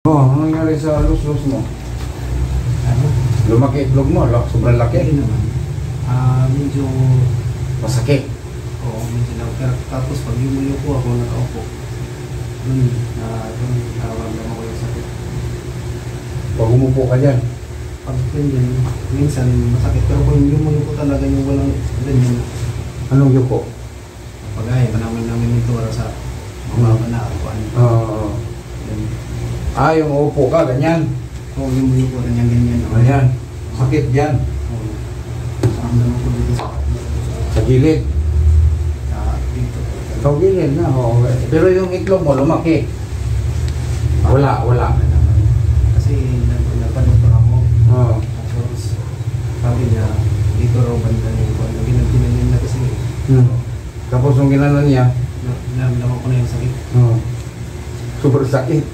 Oh, ano nangyari sa lus-lus mo? Ano? Lumaki itlog mo, sobrang laki. Hindi naman. Medyo Masakit. oo, medyo lang. Pero tapos pag yumuyo po ako, nakaupo. Nararamdaman ko yung sakit. Pag umupo ka dyan, Pag ganyan, minsan masakit. Pero kung yumuyo po talaga yung walang ganyan, anong yuko? pag-aya pa namin ito sa mababa na ako. Yung upo ka, ganyan. Oo, yumuyo po ganyan. Ganyan. Sakit dyan. Oo. Nararamdaman ko dito Sa gilid. dito. Sa gilid na, oo. Pero yung itlog mo, lumaki. Wala. Kasi nagpa-doktor ako. Oo. Tapos sabi niya, dito raw banda yung kung ano, ginaginanin na kasi Tapos yung ginanon niya, naramdaman ko na yung sakit. super sakit.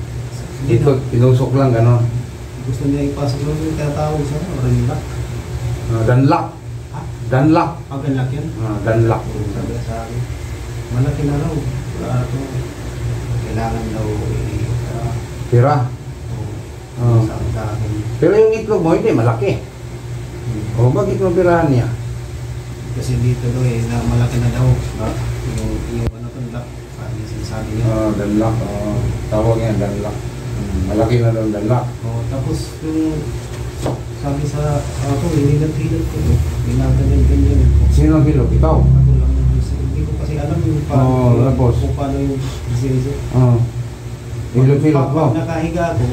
Hindi Ito, pinusok lang, gano'n. Gusto niya ipasok lang yung tinatawag sa Renlock. Danlock. Ha? Danlock. Ganlock yan? Danlock. Sabi niya sa akin, malaki na raw. Wala ito. Kailangan daw Tira. sabi sa akin. Pero yung itlog mo, hindi, malaki. O, bakit mo pirahan niya? Kasi dito daw na malaki na daw. Yung ano ito, lock. Sabi niya. Danlock. Tawag yan, Danlock. Malaki na daw Danlock. Tapos yung sabi sa ako, hinilat-hilat ko. Ginaganyan-ganyan. Sino ang hilog? Ikaw? Ako lang hindi ko kasi alam yung tapos? kung paano yung disease. Hilog-hilog mo? Pag nakahiga ako,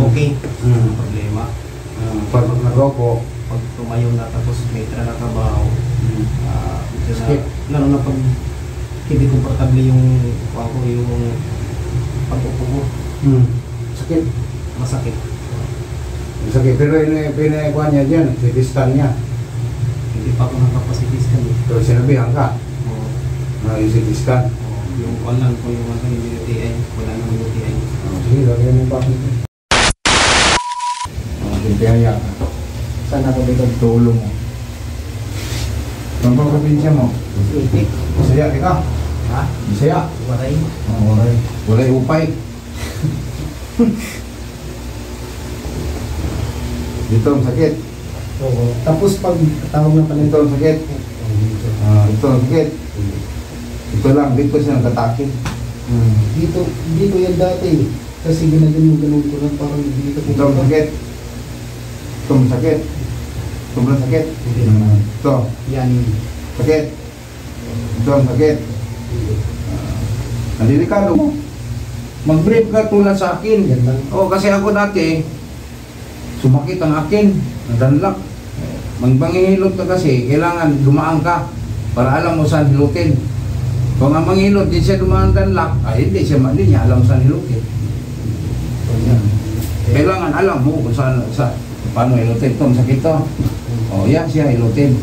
okay. Problema. Pag nag-opo, Pag tumayo na tapos may trabaho, Skip. lalo na pag hindi komportable yung pag-upo mo, sakit. masakit. Sakit. Pero pinikuha niya dyan, sitistan niya. Hindi pa ako nakapasitiskan eh. Pero sinabihan ka, yung sitistan. Yung walang ko yung UTI, wala nang UTI. Sige, lagyan mo bakit. Pintihaya ka. Saan ako dito? Tulo mo. Saan pa probinsya mo? Itik. Bisaya, ika. Ha? Bisaya. Waray. Walay. Walay upay. Dito ang sakit. Oo. Tapos pag tawag na pala Ito ang sakit. Ito ang sakit. Ito lang, dito siya nagkatake. dito yan dati. Kasi ginaganon ko lang parang dito Ito ang sakit. Ito ang sakit. Sobrang sakit. Ito. Yan. Sakit. Ito ang sakit. Nalilikado mo. Mag-brief ka tulad sa akin. Yan lang. Kasi ako dati, sumakit ang akin. Danlock. Magbangihilot ka kasi, kailangan dumaan ka para alam mo saan hilutin. Kung ang manghilot, di siya dumaan Danlock, hindi niya alam saan hilutin. Kailangan alam mo kung saan, paano hilutin. Ito, sakit to. Yan siya hilutin.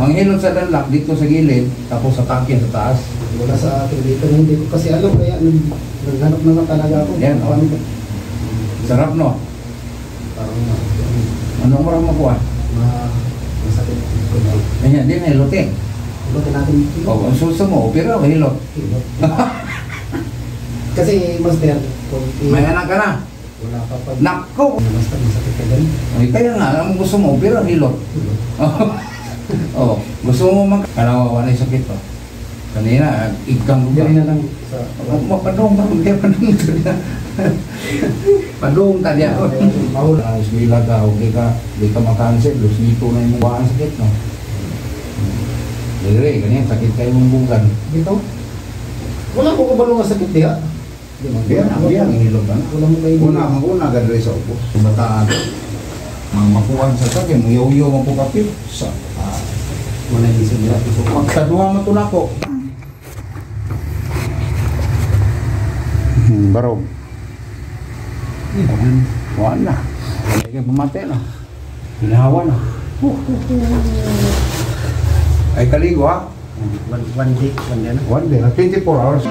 Ang hilot sa Danlock, dito sa gilid, tapos sa takin sa taas. Wala sa akin dito. Hindi ko kasi alam kaya naghanap na talaga ako. Yan, sarap no? Anong marang makuha? Masakit. Ganyan, di na hilutin. Hilutin natin dito. Ang suso mo, pero hilot. Kasi master, May anak ka na. wala pa pag... Nako! Basta masakit ka din. Kaya nga, ang gusto mo, pero hilot. Gusto mo kanawawa na yung sakit to. Kanina, ikang ko ba? Yan na lang sa... Padung tadya. Padung tadya. Mahul. Bila ka, okay ka, di ka makansel, los dito na yung mukha ang sakit, no? Dire, ganyan, sakit kayo mong bugan. Dito? Wala ko kabalo nga sakit diha. Yan, ang hilot na. Wala mo kayo. Una agad rin sa upo. Bataan. Mga makuhan sa sakit, muyaw-yaw mo po kapit. Wala yung isa nila. Magkaduha mo ito na ko. Barog. Wala na. Wala kayo pumatay na. Hinahawa na. Ay kaligo ha? One day, one day na. One day, 24 hours.